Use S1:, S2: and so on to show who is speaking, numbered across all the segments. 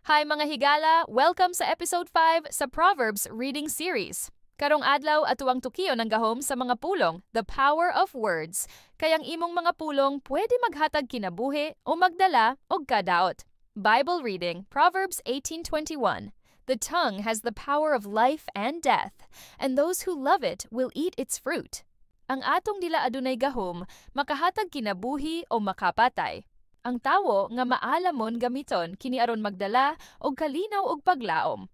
S1: Hi mga higala! Welcome sa episode 5 sa Proverbs Reading Series. Karong adlaw atuang tukiyo ng gahom sa mga pulong, the power of words. Kayang imong mga pulong pwede maghatag kinabuhi o magdala og kadaot. Bible reading, Proverbs 18:21. The tongue has the power of life and death, and those who love it will eat its fruit. Ang atong dila adunay gahom, makahatag kinabuhi o makapatay. Ang tawo nga maalamon gamiton kini aron magdala og kalinaw og paglaom.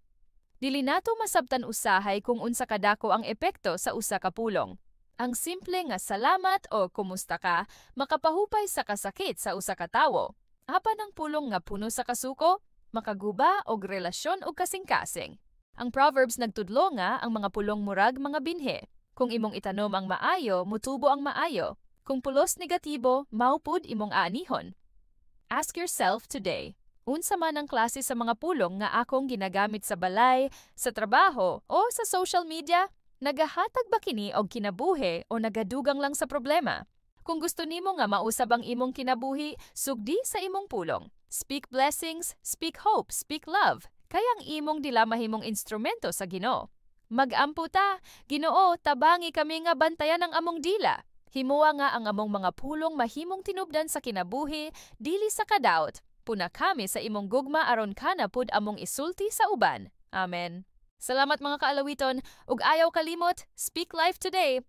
S1: Dili nato masabtan usahay kung unsa kadako ang epekto sa usa ka pulong. Ang simple nga salamat o kumusta ka makapahupay sa kasakit sa usa ka tawo. Apan ang pulong nga puno sa kasuko makaguba og relasyon og kasing-kasing. Ang Proverbs nagtudlo nga ang mga pulong murag mga binhe. Kung imong itanom ang maayo, mutubo ang maayo. Kung pulos negatibo, maupod imong aanihon. Ask yourself today, unsa man ang klase sa mga pulong nga akong ginagamit sa balay, sa trabaho, o sa social media? Nagahatag ba kini og kinabuhi o nagadugang lang sa problema? Kung gusto nimo nga mausab ang imong kinabuhi, sugdi sa imong pulong. Speak blessings, speak hope, speak love. Kaya ang imong dila mahimong instrumento sa Ginoo. Mag-ampo ta, Ginoo, tabangi kami nga bantayan ang among dila. Himuwa nga ang among mga pulong mahimong tinubdan sa kinabuhi, dili sa kadaot. Puna kami sa imong gugma aron kana pud among isulti sa uban. Amen. Salamat mga kaalawiton, ug ayaw kalimot, speak life today.